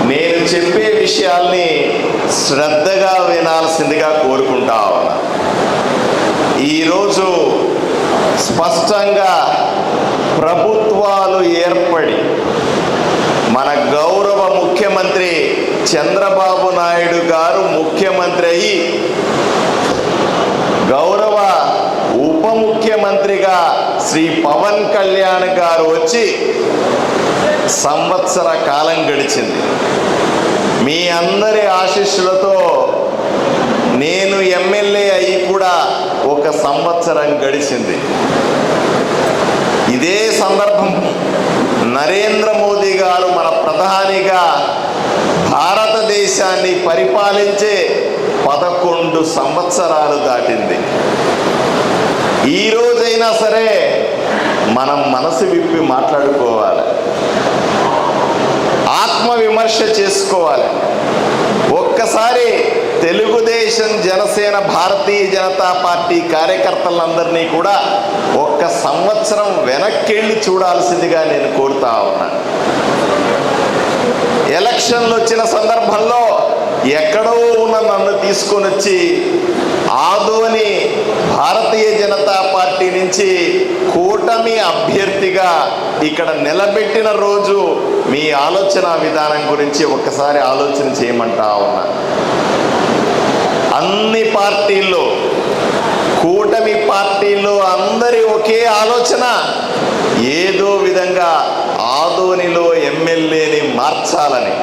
నేను చెప్పే విషయాల్ని శ్రద్ధగా వినాల్సిందిగా కోరుకుంటా ఉన్నా. ఈరోజు స్పష్టంగా ప్రభుత్వాలు ఏర్పడి మన గౌరవ ముఖ్యమంత్రి చంద్రబాబు నాయుడు గారు ముఖ్యమంత్రి అయ్యి గౌరవ ఉప ముఖ్యమంత్రిగా శ్రీ పవన్ కళ్యాణ్ గారు వచ్చి సంవత్సర కాలం గడిచింది. మీ అందరి ఆశీస్సులతో నేను ఎమ్మెల్యే అయ్యి కూడా ఒక సంవత్సరం గడిచింది. ఇదే సందర్భం నరేంద్ర మోదీ గారు మన ప్రధానిగా భారతదేశాన్ని పరిపాలించే 11 సంవత్సరాలు దాటింది. ఈ రోజైనా సరే మనం మనసు విప్పి మాట్లాడుకోవాలి, ఆత్మవిమర్శ చేసుకోవాలి. ఒక్కసారి తెలుగుదేశం, జనసేన, భారతీయ జనతా పార్టీ కార్యకర్తలందరినీ కూడా ఒక్క సంవత్సరం వెనక్కెళ్ళి చూడాల్సిందిగా నేను కోరుతా ఉన్నాను. ఎలక్షన్లు వచ్చిన సందర్భంలో ఎక్కడో ఉన్న నన్ను తీసుకొని వచ్చి ఆదోని భారతీయ జనతా పార్టీ నుంచి కూటమి అభ్యర్థిగా ఇక్కడ నిలబెట్టిన రోజు మీ ఆలోచన విధానం గురించి ఒక్కసారి ఆలోచన చేయమంటా ఉన్నా. అన్ని పార్టీల్లో, కూటమి పార్టీల్లో అందరి ఒకే ఆలోచన, ఏదో విధంగా ఆదోనిలో ఎమ్మెల్యేని మార్చాలని.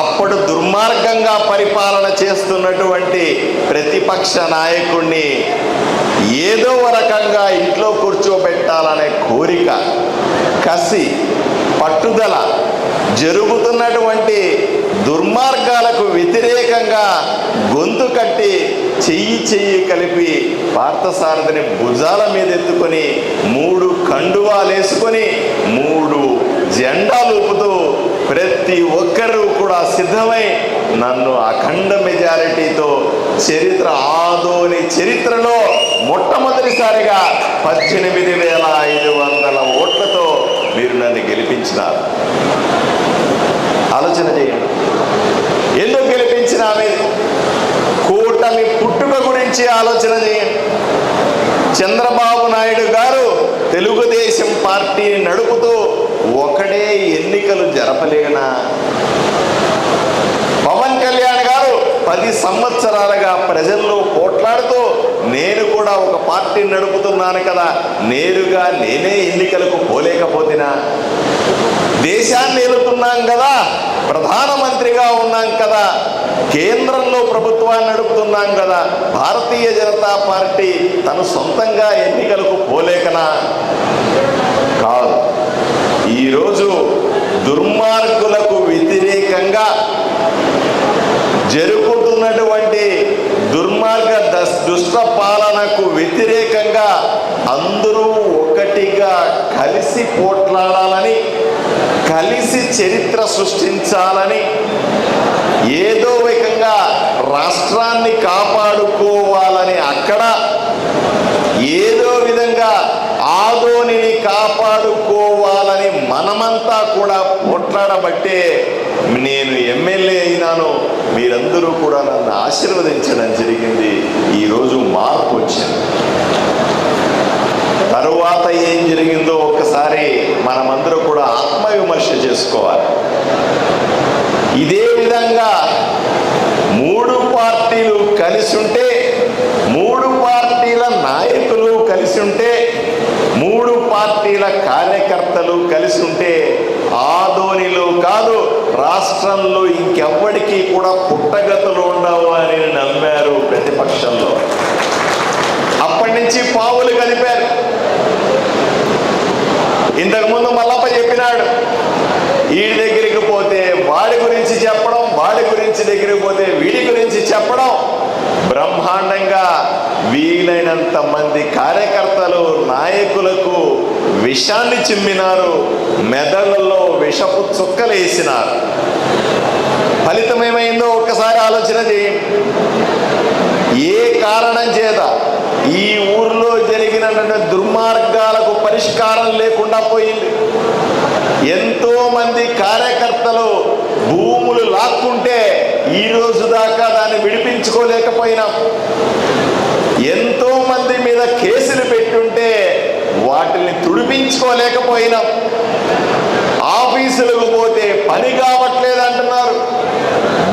అప్పుడు దుర్మార్గంగా పరిపాలన చేస్తున్నటువంటి ప్రతిపక్ష నాయకుడిని ఏదో రకంగా ఇంట్లో కూర్చోబెట్టాలనే కోరిక, కసి, పట్టుదల, జరుగుతున్నటువంటి దుర్మార్గాలకు వ్యతిరేకంగా గొంతు కట్టి చెయ్యి కలిపి పార్థసారథిని భుజాల మీద ఎత్తుకొని 3 కండువాలు వేసుకొని 3 జెండాలు ఊపుతూ ప్రతి ఒక్కరూ కూడా సిద్ధమై నన్ను అఖండ మెజారిటీతో ఆదోని చరిత్రలో మొట్టమొదటిసారిగా 18,500 ఓట్లతో మీరు నన్ను గెలిపించినారు. ఆలోచన చేయండి, ఎందుకు గెలిపించినా మీరు? కూటమి పుట్టుక గురించి ఆలోచన చేయండి. చంద్రబాబు నాయుడు గారు తెలుగుదేశం పార్టీని నడుపుతూ ఒకడే ఎన్నికలు జరపలేనా? పవన్ కళ్యాణ్ గారు 10 సంవత్సరాలుగా ప్రజల్లో పోట్లాడుతూ నేను కూడా ఒక పార్టీని నడుపుతున్నాను కదా, నేరుగా నేనే ఎన్నికలకు పోలేకపోతున్నా, దేశాన్ని ఏలుతున్నాం కదా, ప్రధానమంత్రిగా ఉన్నాం కదా, కేంద్రంలో ప్రభుత్వాన్ని నడుపుతున్నాం కదా, భారతీయ జనతా పార్టీ తను సొంతంగా ఎన్నికలకు పోలేకనా? కాదు. ఈరోజు దుర్మార్గులకు వ్యతిరేకంగా జరుగుతున్నటువంటి దుర్మార్గ దుష్ట పాలనకు వ్యతిరేకంగా అందరూ ఒకటిగా కలిసి పోట్లాడాలని, కలిసి చరిత్ర సృష్టించాలని, ఏదో విధంగా రాష్ట్రాన్ని కాపాడుకోవాలని, అక్కడ ఏదో విధంగా ఆదోనిని కాపాడుకోవాలని మనమంతా కూడా పోట్లాడబట్టే నేను ఎమ్మెల్యే అయినాను. మీరందరూ కూడా నన్ను ఆశీర్వదించడం జరిగింది. ఈరోజు మార్పు వచ్చింది. తరువాత ఏం జరిగిందో ఒక్కసారి మనమందరూ కూడా ఆత్మవిమర్శ చేసుకోవాలి. ఇదే విధంగా 3 పార్టీలు కలిసి ఉంటే, 3 పార్టీల నాయకులు కలిసి ఉంటే, 3 పార్టీల కార్యకర్తలు కలిసి ఉంటే ఆదోనిలో కాదు రాష్ట్రంలో ఇంకెవ్వడికి కూడా పుట్టగతులు ఉండవు అని నమ్మారు ప్రతిపక్షంలో. అప్పటి నుంచి పావులు కలిపారు. ఇంతకుముందు మల్లప్ప చెప్పినాడు, వీడి దగ్గరికి పోతే వాడి గురించి చెప్పడం, వాడి గురించి దగ్గరికి పోతే వీడి గురించి చెప్పడం. బ్రహ్మాండంగా వీలైనంత మంది కార్యకర్తలు, నాయకులకు విషాన్ని చిమ్మినారు, మెదళ్ళలో విషపు చుక్కలు వేసినారు. ఫలితం ఏమైందో ఒక్కసారి ఆలోచన చేయండి. ఏ కారణం చేత ఈ ఊర్లో జరిగిన దుర్మార్గాలకు పరిష్కారం లేకుండా పోయింది? ఎంతో మంది కార్యకర్తలు భూములు లాక్కుంటే ఈ రోజు దాకా దాన్ని విడిపించుకోలేకపోయినాం. ఎంతో మంది మీద కేసులు పెట్టుంటే వాటిని తుడిపించుకోలేకపోయినాం. ఆఫీసులకు పోతే పని కావట్లేదు అంటున్నారు.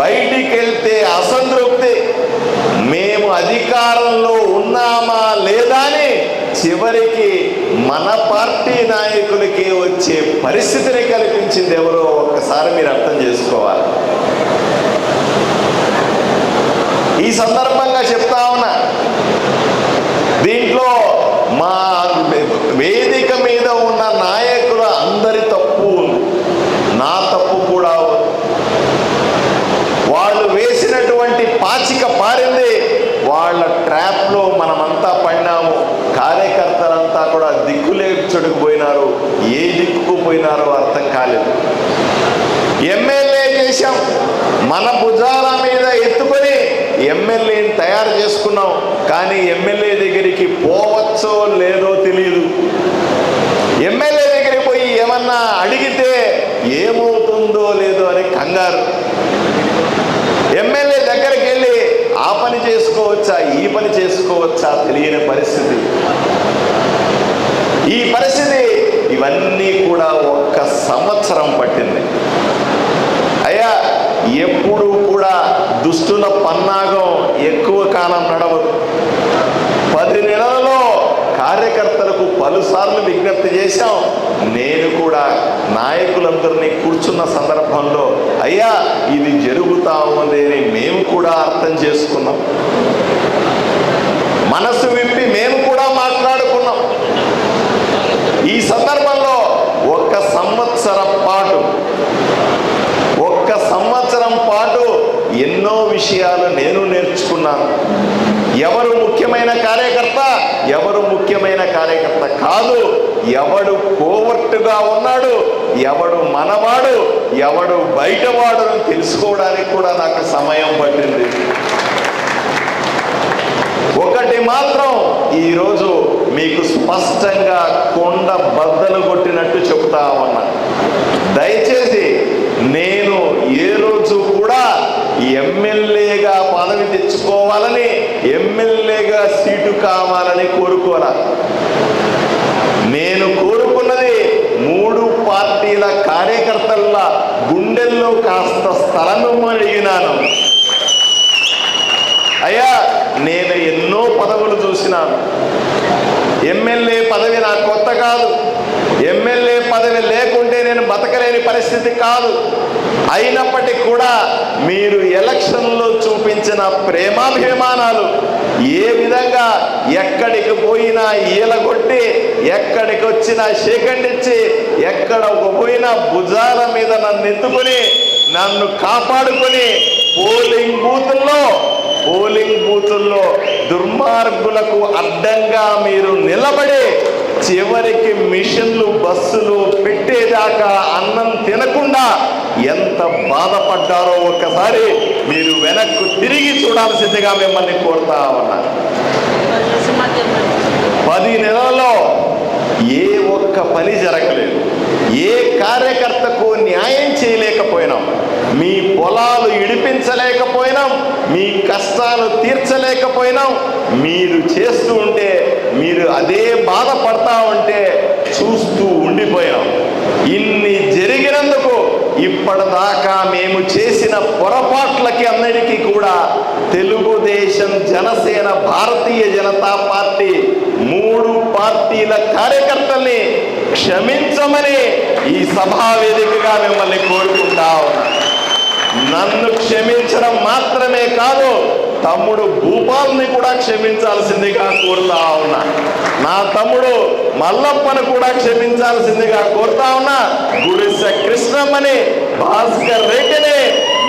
బయటికి వెళ్తే అసంతృప్తి. మేము అధికారంలో ఉన్నామా లేదా అని చివరికి మన పార్టీ నాయకులకి వచ్చే పరిస్థితిని కల్పించింది ఎవరో ఒక్కసారి మీరు అర్థం చేసుకోవాలి. ఈ సందర్భంగా చెప్తా ఉన్నా, దీంట్లో మా వేదిక మీద ఉన్న నాయకుల అందరి తప్పు ఉంది, నా తప్పు కూడా ఉంది. వాళ్ళు వేసినటువంటి పాచిక పారింది, వాళ్ళ ట్రాప్లో మనమంతా పడినాము. కార్యకర్తలంతా కూడా దిక్కులేచుడుకు పోయినారు. ఏ దిక్కుకు పోయినారో అర్థం కాలేదు. ఎమ్మెల్యే చేశాం, మన భుజాల మీద ఎత్తుకొని ఎమ్మెల్యేని తయారు చేసుకున్నాం. కానీ ఎమ్మెల్యే దగ్గరికి పోవచ్చో లేదో తెలియదు. ఎమ్మెల్యే దగ్గరికి పోయి ఏమన్నా అడిగితే ఏమవుతుందో లేదో అని కంగారు. ఎమ్మెల్యే దగ్గరికి వెళ్ళి ఆ పని చేసుకోవచ్చా, ఈ పని చేసుకోవచ్చా తెలియని పరిస్థితి. ఈ పరిస్థితి ఇవన్నీ కూడా 1 సంవత్సరం పట్టింది. అయ్యా, ఎప్పుడు కూడా దుష్టుల పన్నాగం ఎక్కువ కాలం నడవదు. 10 నెలలలో కార్యకర్తలకు పలుసార్లు విజ్ఞప్తి చేశాం. నేను కూడా నాయకులందరినీ కూర్చున్న సందర్భంలో అయ్యా ఇది జరుగుతా ఉంది అని మేము కూడా అర్థం చేసుకున్నాం. మనసు విప్పి మేము కూడా మాట్లాడుకున్నాం. ఈ సందర్భంలో 1 సంవత్సరం పాటు ఎన్నో విషయాలు నేను నేర్చుకున్నాను. ఎవరు ముఖ్యమైన కార్యకర్త, ఎవరు ముఖ్యమైన కార్యకర్త కాదు, ఎవడు కోవర్టుగా ఉన్నాడు, ఎవడు మనవాడు, ఎవడు బయటవాడు అని తెలుసుకోవడానికి కూడా నాకు సమయం పట్టింది. ఒకటి మాత్రం ఈరోజు మీకు స్పష్టంగా కొండ బద్దలు కొట్టినట్టు చెప్తా ఉన్నా, దయచేసి నేను ఏ రోజు కూడా ఎమ్మెల్యేగా పదవి తెచ్చుకోవాలని, ఎమ్మెల్యేగా సీటు కావాలని కోరుకోరా. నేను కోరుకున్నది 3 పార్టీల కార్యకర్తల గుండెల్లో కాస్త స్థలం అడిగినాను. అయ్యా, నేను ఎన్నో పదవులు చూసినాను. ఎమ్మెల్యే పదవి నాకు కొత్త కాదు. ఎమ్మెల్యే పదవి లేకుంటే నేను బతకలేని పరిస్థితి కాదు. అయినప్పటికీ కూడా మీరు ఎలక్షన్లో చూపించిన ప్రేమాభిమానాలు ఏ విధంగా ఎక్కడికి పోయినా ఈలగొట్టి, ఎక్కడికి వచ్చినా షేకండిచ్చి, ఎక్కడ పోయినా భుజాల మీద నన్ను ఎత్తుకొని నన్ను కాపాడుకొని పోలింగ్ బూతుల్లో దుర్మార్గులకు అడ్డంగా మీరు నిలబడి చివరికి మిషన్లు బస్సులు పెట్టేదాకా అన్నం తినకుండా ఎంత బాధపడ్డారో ఒక్కసారి మీరు వెనక్కు తిరిగి చూడాల్సిందిగా మిమ్మల్ని కోరుతా ఉన్నా. 10 నెలల్లో ఏ ఒక్క పని జరగలేదు. ఏ కార్యకర్తకు న్యాయం చేయలేకపోయినాం. మీ పొలాలు ఇడిపించలేకపోయినాం. మీ కష్టాలు తీర్చలేకపోయినాం. మీరు చేస్తూ ఉంటే, మీరు అదే బాధపడతా ఉంటే చూస్తూ ఉండిపోయాం. ఇన్ని జరిగినందుకు ఇప్పటిదాకా మేము చేసిన పొరపాట్లకి అన్నిటికీ కూడా తెలుగుదేశం, జనసేన, భారతీయ జనతా పార్టీ 3 పార్టీల కార్యకర్తల్ని క్షమించమని ఈ సభా వేదికగా మిమ్మల్ని కోరుకుంటా ఉన్నా. నన్ను క్షమించడం మాత్రమే కాదు, తమ్ముడు భూపాల్ని కూడా క్షమించాల్సిందిగా కోరుతా ఉన్నా. నా తమ్ముడు మల్లప్పను కూడా క్షమించాల్సిందిగా కోరుతా ఉన్నా. గుడిసె కృష్ణమ్మని, భాస్కర్ రెడ్డిని,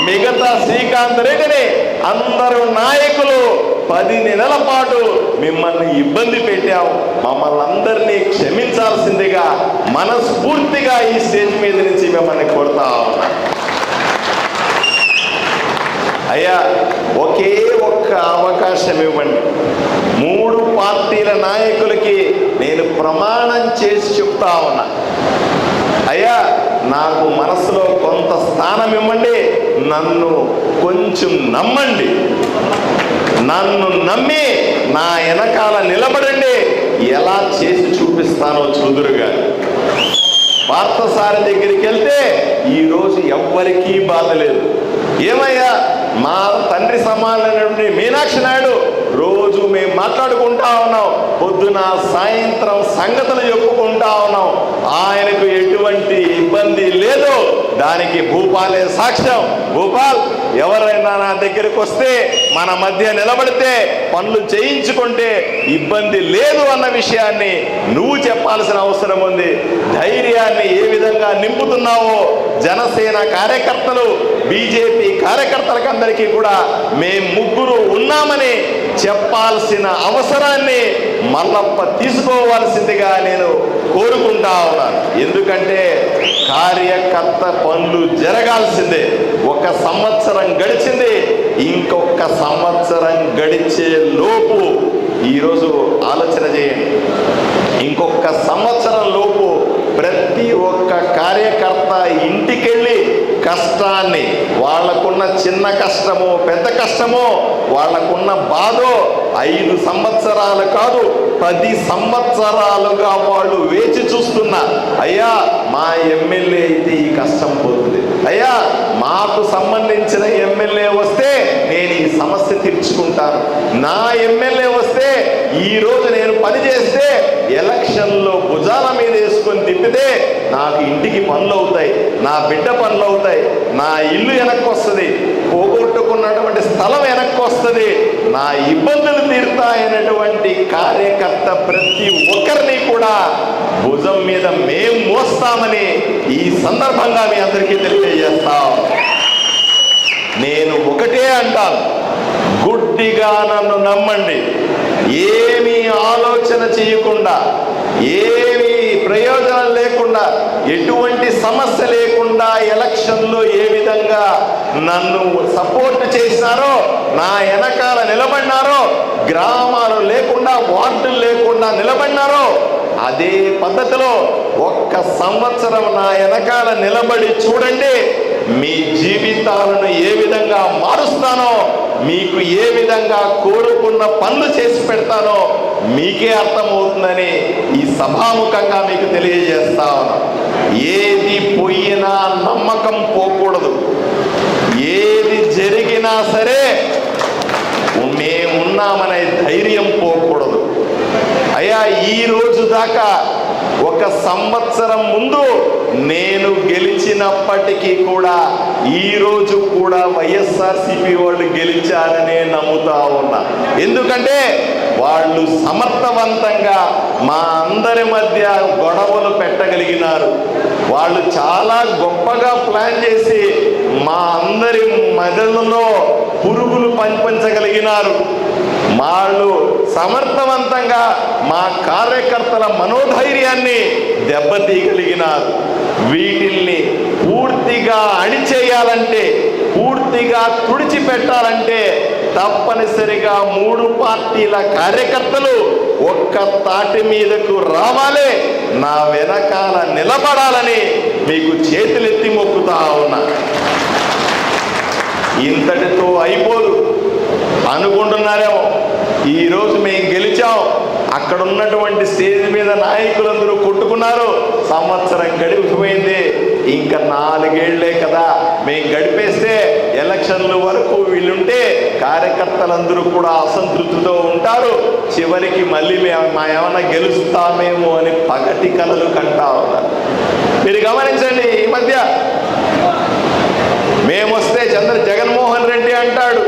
మిగతా శ్రీకాంత్ రెడ్డిని, అందరూ నాయకులు 10 నెలల పాటు మిమ్మల్ని ఇబ్బంది పెట్టాం. మమ్మల్ని అందరినీ క్షమించాల్సిందిగా మనస్ఫూర్తిగా ఈ స్టేజ్ మీద నుంచి మిమ్మల్ని కోరుతా ఉన్నా. అయ్యా, ఒకే ఒక్క అవకాశం ఇవ్వండి. 3 పార్టీల నాయకులకి నేను ప్రమాణం చేసి చెప్తా ఉన్నా. అయ్యా, నాకు మనసులో కొంత స్థానం ఇవ్వండి, నన్ను కొంచెం నమ్మండి, నన్ను నమ్మి నా వెనకాల నిలబడండి, ఎలా చేసి చూపిస్తానో చూదురుగా. పార్థసారి దగ్గరికి వెళ్తే ఈరోజు ఎవ్వరికీ బాధ లేదు. ఏమయ్యా, మా తండ్రి సమానమైనటువంటి మీనాక్షి నాయుడు రోజు మేము మాట్లాడుకుంటా ఉన్నాం, పొద్దున సాయంత్రం సంగతులు చెప్పుకుంటా ఉన్నాం, ఆయనకు ఎటువంటి ఇబ్బంది లేదు. దానికి భూపాలే సాక్ష్యం. భూపాల్, ఎవరైనా నా దగ్గరికి వస్తే మన మధ్య నిలబడితే పనులు చేయించుకుంటే ఇబ్బంది లేదు అన్న విషయాన్ని నువ్వు చెప్పాల్సిన అవసరం ఉంది. ధైర్యాన్ని ఏ విధంగా నింపుతున్నావో జనసేన కార్యకర్తలు, బీజేపీ కార్యకర్తలకు అందరికీ కూడా మేము ముగ్గురు ఉన్నామని చెప్పాల్సిన అవసరాన్ని మల్లప్ప తీసుకోవాల్సిందిగా నేను కోరుకుంటా ఉన్నాను. ఎందుకంటే కార్యకర్త పనులు జరగాల్సిందే. 1 సంవత్సరం గడిచింది, ఇంకొక సంవత్సరం గడిచే లోపు ఈరోజు ఆలోచన చేయండి. ఇంకొక సంవత్సరం లోపు ప్రతి ఒక్క కార్యకర్త ఇంటికెళ్ళి కష్టాన్ని, వాళ్లకున్న చిన్న కష్టమో పెద్ద కష్టమో, వాళ్లకున్న బాధో 5 సంవత్సరాలు కాదు 10 సంవత్సరాలుగా వాళ్ళు వేచి చూస్తున్నా, అయ్యా మా ఎమ్మెల్యే అయితే ఈ కష్టం పోతుంది, అయ్యా మాకు సంబంధించిన ఎమ్మెల్యే వస్తే నేను ఈ సమస్య తీర్చుకుంటాను, నా ఎమ్మెల్యే వస్తే ఈరోజు నేను పని చేస్తే ఎలక్షన్లో భుజాల మీద వేసుకొని తిప్పితే నాకు ఇంటికి పనులు అవుతాయి, నా బిడ్డ పనులు అవుతాయి, నా ఇల్లు వెనక్కి వస్తుంది, పోగొట్టుకున్నటువంటి స్థలం వెనక్కి వస్తుంది, నా ఇబ్బందులు తీరుతాయనేటువంటి కార్యకర్త ప్రతి ఒక్కరిని కూడా భుజం మీద మేము మోస్తామని ఈ సందర్భంగా మీ అందరికీ తెలియజేస్తాం. నేను ఒకటే అంటాను, గుడ్డిగా నన్ను నమ్మండి. ఏమీ ఆలోచన చేయకుండా, ఏమీ ప్రయోజనం లేకుండా, ఎటువంటి సమస్య లేకుండా ఎలక్షన్లో ఏ విధంగా నన్ను సపోర్ట్ చేసినారో, నా వెనకాల నిలబడినారో, గ్రామాలు లేకుండా వార్డులు లేకుండా నిలబడినారో, అదే పద్ధతిలో 1 సంవత్సరం నా వెనకాల నిలబడి చూడండి. మీ జీవితాలను ఏ విధంగా మారుస్తానో, మీకు ఏ విధంగా కోరుకున్న పనులు చేసి పెడతానో మీకే అర్థమవుతుందని ఈ సభాముఖంగా మీకు తెలియజేస్తా ఉన్నా. ఏది పోయినా నమ్మకం పోకూడదు, ఏది జరిగినా సరే మేమున్నామనే ధైర్యం పోకూడదు. అయ్యా, ఈ రోజు దాకా 1 సంవత్సరం ముందు నేను గెలిచినప్పటికీ కూడా ఈ రోజు కూడా వైఎస్ఆర్సీపీ వాళ్ళు గెలిచారనే నమ్ముతా ఉన్నా. ఎందుకంటే వాళ్ళు సమర్థవంతంగా మా అందరి మధ్య గొడవలు పెట్టగలిగినారు. వాళ్ళు చాలా గొప్పగా ప్లాన్ చేసి మా అందరి మెదడులో పురుగులు పంపించగలిగినారు. వాళ్ళు సమర్థవంతంగా మా కార్యకర్తల మనోధైర్యాన్ని దెబ్బతీయగలిగినారు. వీటిల్ని పూర్తిగా అణిచేయాలంటే, పూర్తిగా తుడిచిపెట్టాలంటే తప్పనిసరిగా 3 పార్టీల కార్యకర్తలు ఒక్క తాటి మీదకు రావాలి, నా వెనకాల నిలబడాలని మీకు చేతులెత్తి మొక్కుతా ఉన్నా. ఇంతటితో అయిపోదు అనుకుంటున్నారేమో. ఈరోజు మేము గెలిచాం, అక్కడ ఉన్నటువంటి స్టేజ్ మీద నాయకులందరూ కొట్టుకున్నారు, సంవత్సరం గడిపిపోయింది, ఇంకా 4 ఏళ్లే కదా మేము గడిపేస్తే ఎలక్షన్ల వరకు వీళ్ళుంటే కార్యకర్తలందరూ కూడా అసంతృప్తితో ఉంటారు, చివరికి మళ్ళీ మేము ఏమైనా గెలుస్తామేమో అని పగటి కలలు కంటా ఉన్నారు. మీరు గమనించండి, ఈ మధ్య మేమొస్తే జగన్మోహన్ రెడ్డి అంటాడు,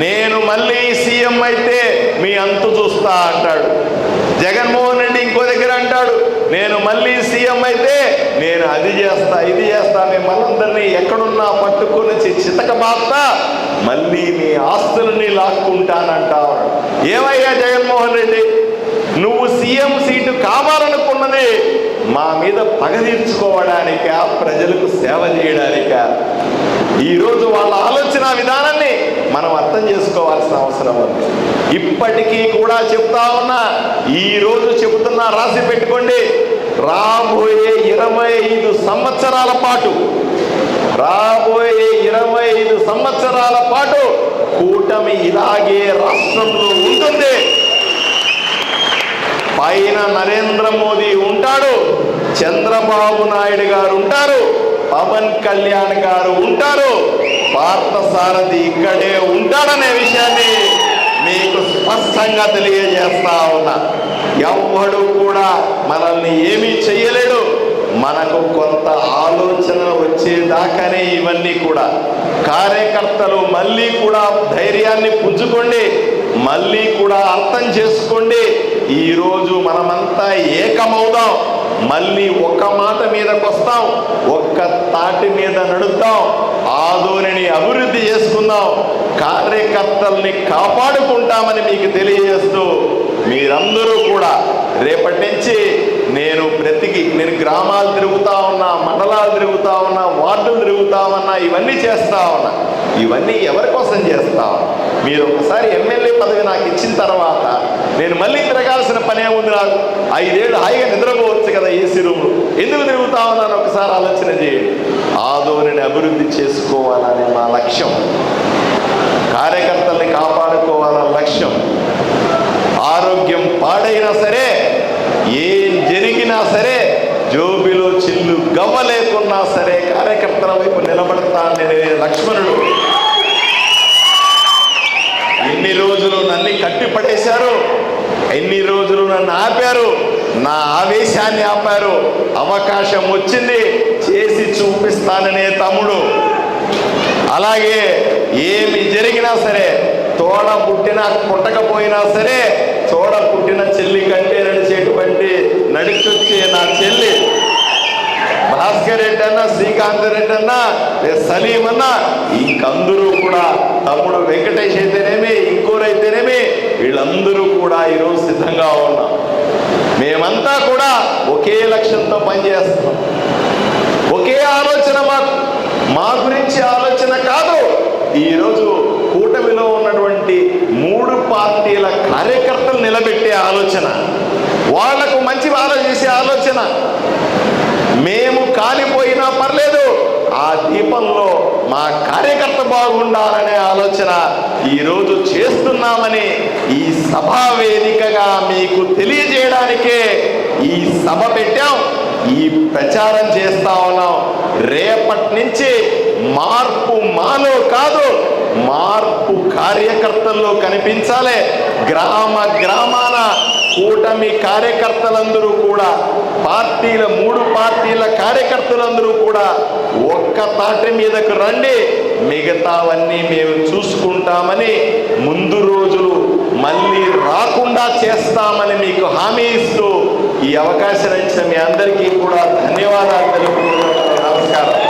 నేను మళ్ళీ సీఎం అయితే మీ అంతు చూస్తా అంటాడు. జగన్మోహన్ రెడ్డి ఇంకో దగ్గర అంటాడు, నేను మళ్ళీ సీఎం అయితే నేను అది చేస్తా ఇది చేస్తా, మిమ్మల్ని అందరినీ ఎక్కడున్నా పట్టుకుని చితకబాస్తా, మళ్ళీ మీ ఆస్తులని లాక్కుంటానంటావు. ఏమయ్యా జగన్మోహన్ రెడ్డి, నువ్వు సీఎం సీటు కావాలనుకున్నది మా మీద పగ తీర్చుకోవడానికా, ప్రజలకు సేవ చేయడానికా? ఈరోజు వాళ్ళ ఆలోచన విధానాన్ని మనం అర్థం చేసుకోవాల్సిన అవసరం ఉంది. ఇప్పటికీ కూడా చెప్తా ఉన్నా, ఈరోజు చెబుతున్నా, రాసి పెట్టుకోండి, రాబోయే 25 సంవత్సరాల పాటు కూటమి ఇలాగే రాష్ట్రంలో ఉంటుంది. పైన నరేంద్ర మోదీ ఉంటాడు, చంద్రబాబు నాయుడు గారు ఉంటారు, పవన్ కళ్యాణ్ గారు ఉంటారు, పార్థసారథి ఇక్కడే ఉంటాడనే విషయాన్ని మీకు స్పష్టంగా తెలియజేస్తా ఉన్నా. ఎవ్వడు కూడా మనల్ని ఏమీ చెయ్యలేడు. మనకు కొంత ఆలోచన వచ్చేదాకానే ఇవన్నీ కూడా. కార్యకర్తలు మళ్ళీ కూడా ధైర్యాన్ని పుంజుకోండి, మళ్ళీ కూడా అర్థం చేసుకోండి. ఈరోజు మనమంతా ఏకమవుదాం, మళ్ళీ ఒక్క మాట మీదకి వస్తాం, ఒక్క తాటి మీద నడుద్దాం, ఆదోనిని అభివృద్ధి చేసుకుందాం, కార్యకర్తల్ని కాపాడుకుంటామని మీకు తెలియజేస్తూ మీరందరూ కూడా రేపటి నుంచి నేను గ్రామాలు తిరుగుతా ఉన్నా, మండలాలు తిరుగుతా ఉన్నా, వార్డులు తిరుగుతా ఉన్నా, ఇవన్నీ చేస్తా ఉన్నా. ఇవన్నీ ఎవరి కోసం చేస్తా ఉన్నా? మీరు ఒకసారి ఎమ్మెల్యే పదవి నాకు ఇచ్చిన తర్వాత నేను మళ్ళీ తిరగాల్సిన పనే ఉంది. నాకు 5 ఏళ్ళు హాయిగా నిద్రపోవచ్చు కదా ఏసీ రూమ్లో. ఎందుకు తిరుగుతా ఉన్నాను ఒకసారి ఆలోచన చేయండి. ఆదోనిని అభివృద్ధి చేసుకోవాలని మా లక్ష్యం, కార్యకర్తల్ని కాపాడుకోవాలన్న లక్ష్యం. ఆరోగ్యం పాడైనా సరే, ఏం జరిగినా సరే, జోబిలో చిల్లు గవ్వ లేకున్నా సరే కార్యకర్తల వైపు నిలబడతాననే లక్ష్మణుడు. ఎన్ని రోజులు నన్ను కట్టిపడేశారు, ఎన్ని రోజులు నన్ను ఆపారు, నా ఆవేశాన్ని ఆపారు. అవకాశం వచ్చింది, చేసి చూపిస్తాననే తమ్ముడు. అలాగే ఏమి జరిగినా సరే, తోడ పుట్టినా పుట్టకపోయినా సరే, తోడ పుట్టిన చెల్లి కంటే నడిచొచ్చే నా చెల్లి భాస్కర్ రెడ్డి అన్నా, శ్రీకాంత్ రెడ్డి అన్నా, సలీం అన్నా, ఇంకందరూ కూడా, తమ్ముడు వెంకటేష్ అయితేనేమి, ఇంకోరైతేనేమి, వీళ్ళందరూ కూడా ఈరోజు సిద్ధంగా ఉన్నాం. మేమంతా కూడా ఒకే లక్ష్యంతో పనిచేస్తున్నాం. ఒకే ఆలోచన, మా గురించి ఆలోచన కాదు. ఈరోజు కూటమిలో ఉన్నటువంటి 3 పార్టీల కార్యకర్తలు నిలబెట్టే ఆలోచన, వాళ్లకు మంచి చేసే ఆలోచన. మేము కాలిపోయినా పర్లేదు, ఆ దీపంలో మా కార్యకర్త బాగుండాలనే ఆలోచన ఈరోజు చేస్తున్నామని ఈ సభా వేదికగా మీకు తెలియజేయడానికే ఈ సభ పెట్టాం, ఈ ప్రచారం చేస్తా ఉన్నాం. రేపటి నుంచి మార్పు మాలో కాదు, మార్పు కార్యకర్తల్లో కనిపించాలి. గ్రామాన కూటమి కార్యకర్తలందరూ కూడా, 3 పార్టీల కార్యకర్తలందరూ కూడా ఒక్క తాటి మీదకు రండి, మిగతావన్నీ మేము చూసుకుంటామని, ముందు రోజులు మళ్ళీ రాకుండా చేస్తామని మీకు హామీ ఇస్తూ ఈ అవకాశం ఇచ్చిన మీ అందరికీ కూడా ధన్యవాదాలు తెలుపుకుంటున్నాను. నమస్కారం.